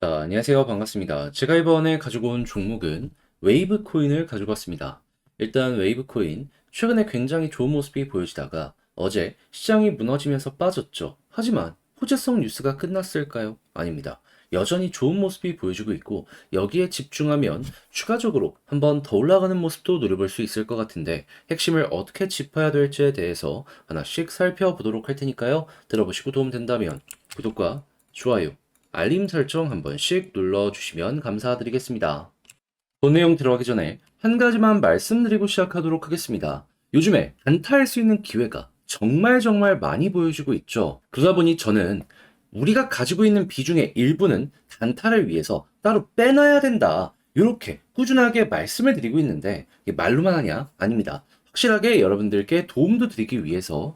안녕하세요. 반갑습니다. 제가 이번에 가지고 온 종목은 웨이브 코인을 가지고 왔습니다. 일단 웨이브 코인, 최근에 굉장히 좋은 모습이 보여지다가 어제 시장이 무너지면서 빠졌죠. 하지만 호재성 뉴스가 끝났을까요? 아닙니다. 여전히 좋은 모습이 보여지고 있고 여기에 집중하면 추가적으로 한번 더 올라가는 모습도 노려볼 수 있을 것 같은데 핵심을 어떻게 짚어야 될지에 대해서 하나씩 살펴보도록 할 테니까요. 들어보시고 도움된다면 구독과 좋아요, 알림 설정 한 번씩 눌러주시면 감사드리겠습니다. 본 내용 들어가기 전에 한 가지만 말씀드리고 시작하도록 하겠습니다. 요즘에 단타할 수 있는 기회가 정말 많이 보여지고 있죠. 그러다 보니 저는 우리가 가지고 있는 비중의 일부는 단타를 위해서 따로 빼놔야 된다. 이렇게 꾸준하게 말씀을 드리고 있는데 이게 말로만 하냐? 아닙니다. 확실하게 여러분들께 도움도 드리기 위해서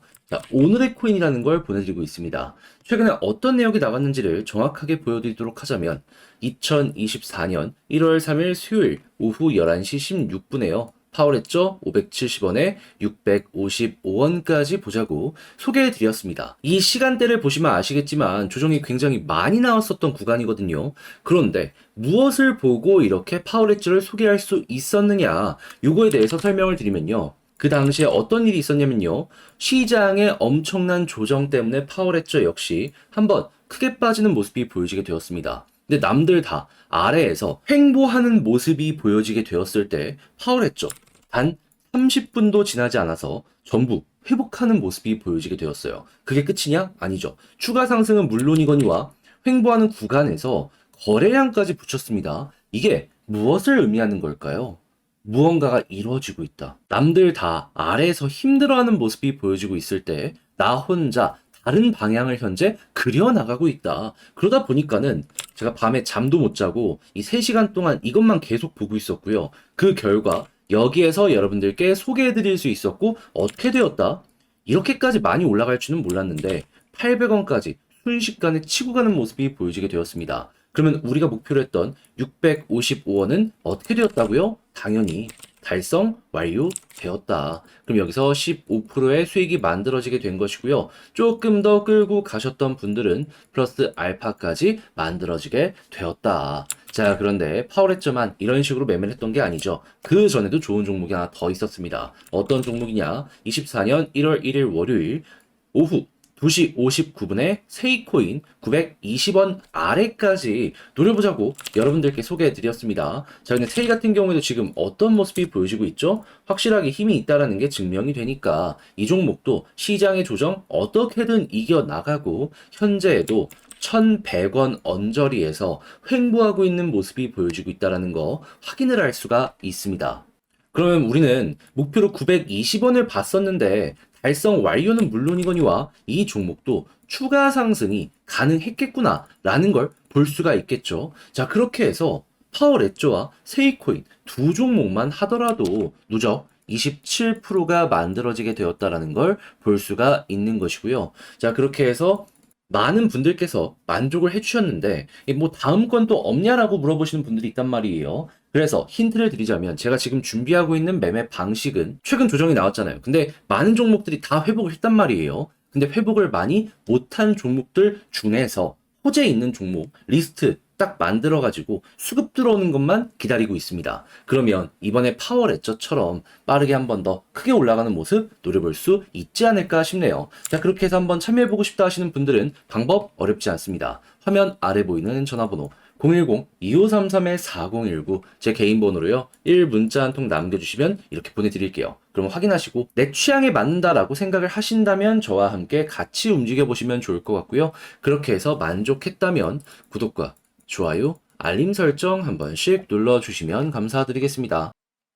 오늘의 코인이라는 걸 보내드리고 있습니다. 최근에 어떤 내용이 나왔는지를 정확하게 보여드리도록 하자면 2024년 1월 3일 수요일 오후 11시 16분에요. 파월했죠? 570원에 655원까지 보자고 소개해드렸습니다. 이 시간대를 보시면 아시겠지만 조정이 굉장히 많이 나왔었던 구간이거든요. 그런데 무엇을 보고 이렇게 파월했죠를 소개할 수 있었느냐? 요거에 대해서 설명을 드리면요. 그 당시에 어떤 일이 있었냐면요. 시장의 엄청난 조정 때문에 파월했죠 역시 한번 크게 빠지는 모습이 보여지게 되었습니다. 근데 남들 다 아래에서 횡보하는 모습이 보여지게 되었을 때 파월했죠. 단 30분도 지나지 않아서 전부 회복하는 모습이 보여지게 되었어요. 그게 끝이냐? 아니죠. 추가 상승은 물론이거니와 횡보하는 구간에서 거래량까지 붙였습니다. 이게 무엇을 의미하는 걸까요? 무언가가 이루어지고 있다. 남들 다 아래에서 힘들어하는 모습이 보여지고 있을 때 나 혼자 다른 방향을 현재 그려나가고 있다. 그러다 보니까는 제가 밤에 잠도 못 자고 이 3시간 동안 이것만 계속 보고 있었고요. 그 결과 여기에서 여러분들께 소개해드릴 수 있었고 어떻게 되었다? 이렇게까지 많이 올라갈 줄은 몰랐는데 800원까지 순식간에 치고 가는 모습이 보여지게 되었습니다. 그러면 우리가 목표로 했던 655원은 어떻게 되었다고요? 당연히 달성 완료되었다. 그럼 여기서 15%의 수익이 만들어지게 된 것이고요. 조금 더 끌고 가셨던 분들은 플러스 알파까지 만들어지게 되었다. 자, 그런데 파워레저만 이런 식으로 매매를 했던 게 아니죠. 그 전에도 좋은 종목이 하나 더 있었습니다. 어떤 종목이냐? 24년 1월 1일 월요일 오후 2시 59분에 세이코인 920원 아래까지 노려보자고 여러분들께 소개해드렸습니다. 자, 근데 세이 같은 경우에도 지금 어떤 모습이 보여지고 있죠? 확실하게 힘이 있다라는 게 증명이 되니까 이 종목도 시장의 조정 어떻게든 이겨나가고 현재에도 1100원 언저리에서 횡보하고 있는 모습이 보여지고 있다는 거 확인을 할 수가 있습니다. 그러면 우리는 목표로 920원을 봤었는데 달성 완료는 물론이거니와 이 종목도 추가 상승이 가능했겠구나 라는 걸 볼 수가 있겠죠. 자, 그렇게 해서 파워레조와 세이코인 두 종목만 하더라도 누적 27%가 만들어지게 되었다라는 걸 볼 수가 있는 것이고요. 자, 그렇게 해서 많은 분들께서 만족을 해주셨는데 뭐 다음 건 또 없냐라고 물어보시는 분들이 있단 말이에요. 그래서 힌트를 드리자면 제가 지금 준비하고 있는 매매 방식은 최근 조정이 나왔잖아요. 근데 많은 종목들이 다 회복을 했단 말이에요. 근데 회복을 많이 못한 종목들 중에서 호재 있는 종목 리스트 딱 만들어가지고 수급 들어오는 것만 기다리고 있습니다. 그러면 이번에 파워레저처럼 빠르게 한 번 더 크게 올라가는 모습 노려볼 수 있지 않을까 싶네요. 자, 그렇게 해서 한번 참여해보고 싶다 하시는 분들은 방법 어렵지 않습니다. 화면 아래 보이는 전화번호 010-2533-4019 제 개인 번호로요. 1문자 한 통 남겨주시면 이렇게 보내드릴게요. 그럼 확인하시고 내 취향에 맞는다라고 생각을 하신다면 저와 함께 같이 움직여보시면 좋을 것 같고요. 그렇게 해서 만족했다면 구독과 좋아요, 알림 설정 한 번씩 눌러주시면 감사드리겠습니다.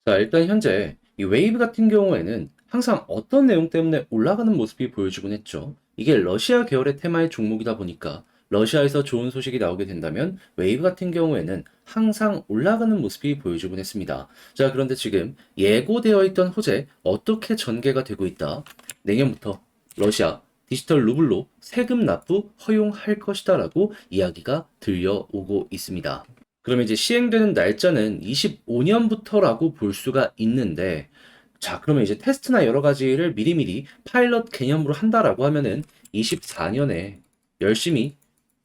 자, 일단 현재 이 웨이브 같은 경우에는 항상 어떤 내용 때문에 올라가는 모습이 보여지곤 했죠. 이게 러시아 계열의 테마의 종목이다 보니까 러시아에서 좋은 소식이 나오게 된다면 웨이브 같은 경우에는 항상 올라가는 모습이 보여지곤 했습니다. 자, 그런데 지금 예고되어 있던 호재 어떻게 전개가 되고 있다. 내년부터 러시아 디지털 루블로 세금 납부 허용할 것이다라고 이야기가 들려오고 있습니다. 그러면 이제 시행되는 날짜는 25년부터라고 볼 수가 있는데, 자, 그러면 이제 테스트나 여러 가지를 미리미리 파일럿 개념으로 한다라고 하면은 24년에 열심히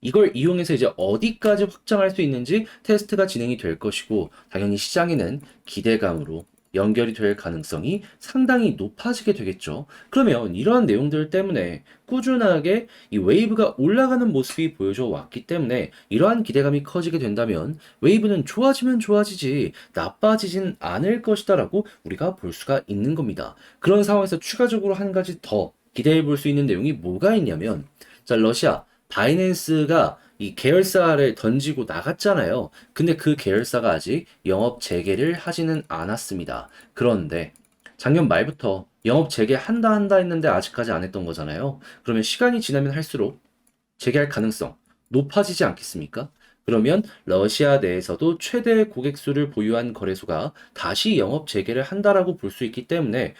이걸 이용해서 이제 어디까지 확장할 수 있는지 테스트가 진행이 될 것이고, 당연히 시장에는 기대감으로 연결이 될 가능성이 상당히 높아지게 되겠죠. 그러면 이러한 내용들 때문에 꾸준하게 이 웨이브가 올라가는 모습이 보여져 왔기 때문에 이러한 기대감이 커지게 된다면 웨이브는 좋아지면 좋아지지 나빠지진 않을 것이다라고 우리가 볼 수가 있는 겁니다. 그런 상황에서 추가적으로 한 가지 더 기대해 볼 수 있는 내용이 뭐가 있냐면, 자, 러시아 바이낸스가 이 계열사를 던지고 나갔잖아요. 근데 그 계열사가 아직 영업 재개를 하지는 않았습니다. 그런데 작년 말부터 영업 재개한다 했는데 아직까지 안 했던 거잖아요. 그러면 시간이 지나면 할수록 재개할 가능성 높아지지 않겠습니까? 그러면 러시아 내에서도 최대 고객 수를 보유한 거래소가 다시 영업 재개를 한다라고 볼 수 있기 때문에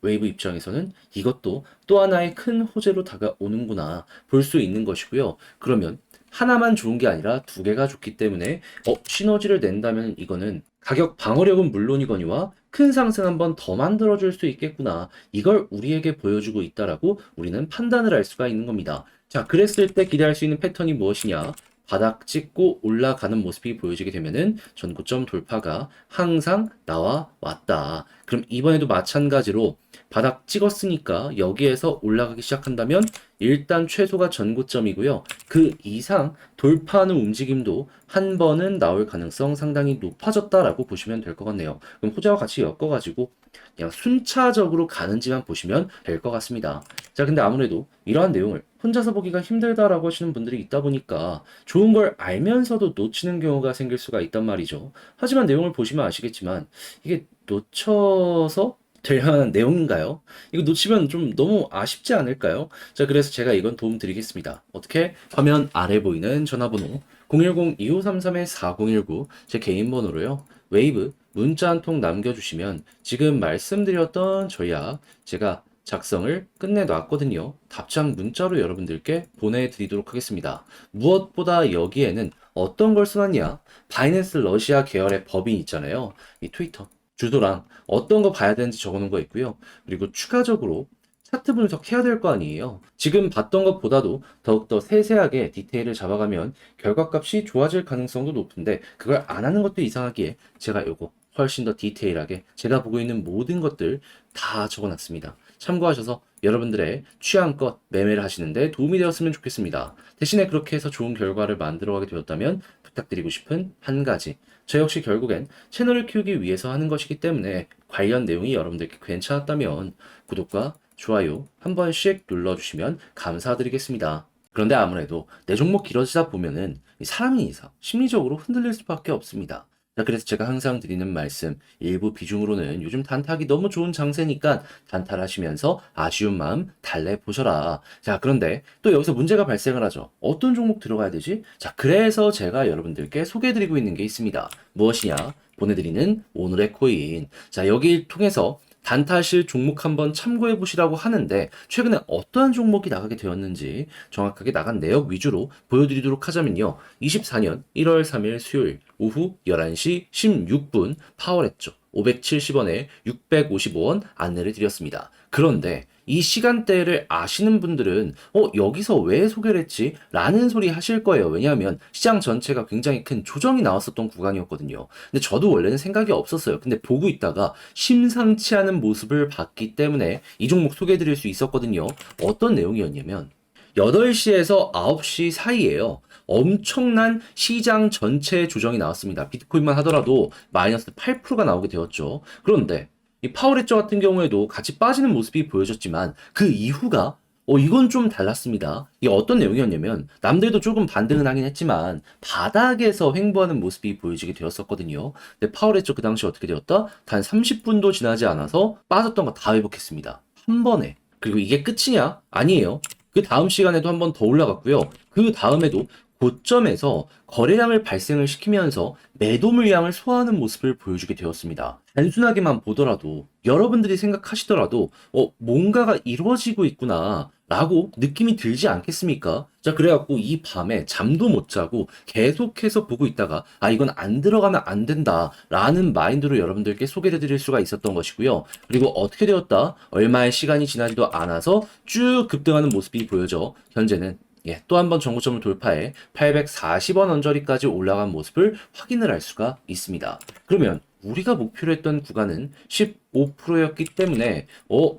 웨이브 입장에서는 이것도 또 하나의 큰 호재로 다가오는구나 볼 수 있는 것이고요. 그러면 하나만 좋은 게 아니라 두 개가 좋기 때문에 시너지를 낸다면 이거는 가격 방어력은 물론이거니와 큰 상승 한번 더 만들어줄 수 있겠구나. 이걸 우리에게 보여주고 있다라고 우리는 판단을 할 수가 있는 겁니다. 자, 그랬을 때 기대할 수 있는 패턴이 무엇이냐? 바닥 찍고 올라가는 모습이 보여지게 되면은 전고점 돌파가 항상 나와 왔다. 그럼 이번에도 마찬가지로 바닥 찍었으니까 여기에서 올라가기 시작한다면 일단 최소가 전고점이고요. 그 이상 돌파하는 움직임도 한 번은 나올 가능성 상당히 높아졌다라고 보시면 될 것 같네요. 그럼 호재와 같이 엮어가지고 그냥 순차적으로 가는지만 보시면 될 것 같습니다. 자, 근데 아무래도 이러한 내용을 혼자서 보기가 힘들다라고 하시는 분들이 있다 보니까 좋은 걸 알면서도 놓치는 경우가 생길 수가 있단 말이죠. 하지만 내용을 보시면 아시겠지만 이게 놓쳐서 될 만한 내용인가요? 이거 놓치면 좀 너무 아쉽지 않을까요? 자, 그래서 제가 이건 도움 드리겠습니다. 어떻게? 화면 아래 보이는 전화번호 010-2533-4019 제 개인 번호로요. 웨이브 문자 한 통 남겨주시면 지금 말씀드렸던 전략 제가 작성을 끝내놨거든요. 답장 문자로 여러분들께 보내드리도록 하겠습니다. 무엇보다 여기에는 어떤 걸 써놨냐? 바이낸스 러시아 계열의 법인 있잖아요. 이 트위터 주소랑 어떤 거 봐야 되는지 적어놓은 거 있고요. 그리고 추가적으로 차트 분석해야 될 거 아니에요. 지금 봤던 것보다도 더욱더 세세하게 디테일을 잡아가면 결과값이 좋아질 가능성도 높은데 그걸 안 하는 것도 이상하기에 제가 요거 훨씬 더 디테일하게 제가 보고 있는 모든 것들 다 적어놨습니다. 참고하셔서 여러분들의 취향껏 매매를 하시는데 도움이 되었으면 좋겠습니다. 대신에 그렇게 해서 좋은 결과를 만들어가게 되었다면 부탁드리고 싶은 한 가지. 저 역시 결국엔 채널을 키우기 위해서 하는 것이기 때문에 관련 내용이 여러분들께 괜찮았다면 구독과 좋아요 한 번씩 눌러주시면 감사드리겠습니다. 그런데 아무래도 내 종목 길어지다 보면은 사람이 이상 심리적으로 흔들릴 수밖에 없습니다. 자, 그래서 제가 항상 드리는 말씀, 일부 비중으로는 요즘 단타하기 너무 좋은 장세니까 단타하시면서 아쉬운 마음 달래보셔라. 자, 그런데 또 여기서 문제가 발생을 하죠. 어떤 종목 들어가야 되지? 자, 그래서 제가 여러분들께 소개해드리고 있는 게 있습니다. 무엇이냐? 보내드리는 오늘의 코인. 자, 여기 통해서 단타하실 종목 한번 참고해 보시라고 하는데 최근에 어떠한 종목이 나가게 되었는지 정확하게 나간 내역 위주로 보여드리도록 하자면요. 24년 1월 3일 수요일 오후 11시 16분 파월했죠. 570원에 655원 안내를 드렸습니다. 그런데 이 시간대를 아시는 분들은 여기서 왜 소개를 했지? 라는 소리 하실 거예요. 왜냐하면 시장 전체가 굉장히 큰 조정이 나왔었던 구간이었거든요. 근데 저도 원래는 생각이 없었어요. 근데 보고 있다가 심상치 않은 모습을 봤기 때문에 이 종목 소개해드릴 수 있었거든요. 어떤 내용이었냐면 8시에서 9시 사이에요. 엄청난 시장 전체 조정이 나왔습니다. 비트코인만 하더라도 마이너스 8%가 나오게 되었죠. 그런데 이 파워레저 같은 경우에도 같이 빠지는 모습이 보여졌지만 그 이후가 이건 좀 달랐습니다. 이게 어떤 내용이었냐면 남들도 조금 반등은 하긴 했지만 바닥에서 횡보하는 모습이 보여지게 되었었거든요. 근데 파워레저 그 당시 어떻게 되었다? 단 30분도 지나지 않아서 빠졌던 거 다 회복했습니다. 한 번에. 그리고 이게 끝이냐? 아니에요. 그 다음 시간에도 한 번 더 올라갔고요. 그 다음에도 고점에서 거래량을 발생을 시키면서 매도 물량을 소화하는 모습을 보여주게 되었습니다. 단순하게만 보더라도 여러분들이 생각하시더라도 뭔가가 이루어지고 있구나 라고 느낌이 들지 않겠습니까? 자, 그래갖고 이 밤에 잠도 못 자고 계속해서 보고 있다가 이건 안 들어가면 안 된다 라는 마인드로 여러분들께 소개해 드릴 수가 있었던 것이고요. 그리고 어떻게 되었다? 얼마의 시간이 지나지도 않아서 쭉 급등하는 모습이 보여져 현재는 예, 또 한 번 전고점을 돌파해 840원 언저리까지 올라간 모습을 확인을 할 수가 있습니다. 그러면 우리가 목표로 했던 구간은 15%였기 때문에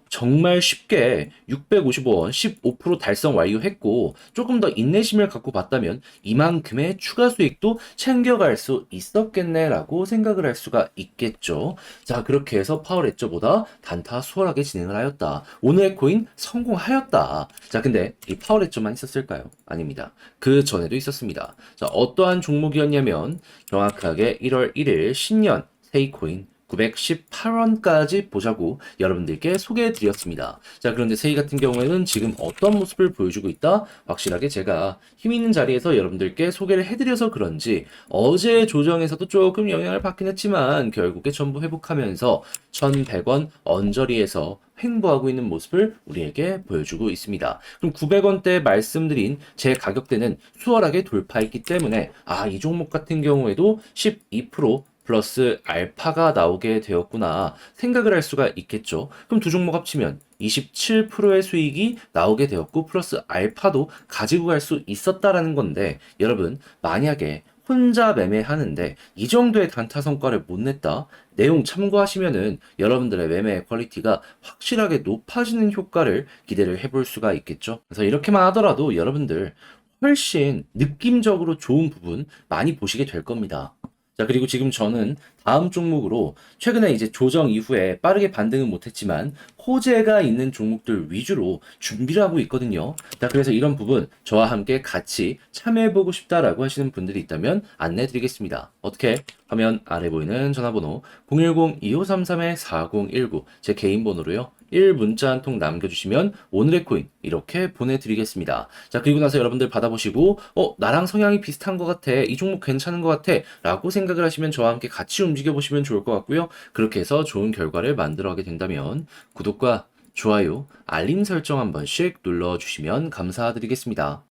정말 쉽게 655원 15% 달성 완료했고 조금 더 인내심을 갖고 봤다면 이만큼의 추가 수익도 챙겨갈 수 있었겠네라고 생각을 할 수가 있겠죠. 자, 그렇게 해서 파월 엣저보다 단타 수월하게 진행을 하였다. 오늘의 코인 성공하였다. 자, 근데 이 파월 엣저만 있었을까요? 아닙니다. 그 전에도 있었습니다. 자, 어떠한 종목이었냐면 정확하게 1월 1일 신년 세이코인 918원까지 보자고 여러분들께 소개해 드렸습니다. 자, 그런데 세이 같은 경우에는 지금 어떤 모습을 보여주고 있다? 확실하게 제가 힘 있는 자리에서 여러분들께 소개를 해드려서 그런지 어제 조정에서도 조금 영향을 받긴 했지만 결국에 전부 회복하면서 1100원 언저리에서 횡보하고 있는 모습을 우리에게 보여주고 있습니다. 그럼 900원대 말씀드린 제 가격대는 수월하게 돌파했기 때문에 이 종목 같은 경우에도 12% 플러스 알파가 나오게 되었구나 생각을 할 수가 있겠죠. 그럼 두 종목 합치면 27%의 수익이 나오게 되었고 플러스 알파도 가지고 갈 수 있었다라는 건데 여러분 만약에 혼자 매매하는데 이 정도의 단타 성과를 못 냈다? 내용 참고하시면은 여러분들의 매매 퀄리티가 확실하게 높아지는 효과를 기대를 해볼 수가 있겠죠. 그래서 이렇게만 하더라도 여러분들 훨씬 느낌적으로 좋은 부분 많이 보시게 될 겁니다. 자, 그리고 지금 저는 다음 종목으로 최근에 이제 조정 이후에 빠르게 반등은 못했지만 호재가 있는 종목들 위주로 준비를 하고 있거든요. 자, 그래서 이런 부분 저와 함께 같이 참여해보고 싶다라고 하시는 분들이 있다면 안내드리겠습니다. 어떻게? 화면 아래 보이는 전화번호 010-2533-4019 제 개인 번호로요. 1 문자 한 통 남겨주시면 오늘의 코인 이렇게 보내드리겠습니다. 자, 그리고 나서 여러분들 받아보시고 나랑 성향이 비슷한 것 같아. 이 종목 괜찮은 것 같아. 라고 생각을 하시면 저와 함께 같이 움직여보시면 좋을 것 같고요. 그렇게 해서 좋은 결과를 만들어가게 된다면 구독과 좋아요, 알림 설정 한 번씩 눌러주시면 감사드리겠습니다.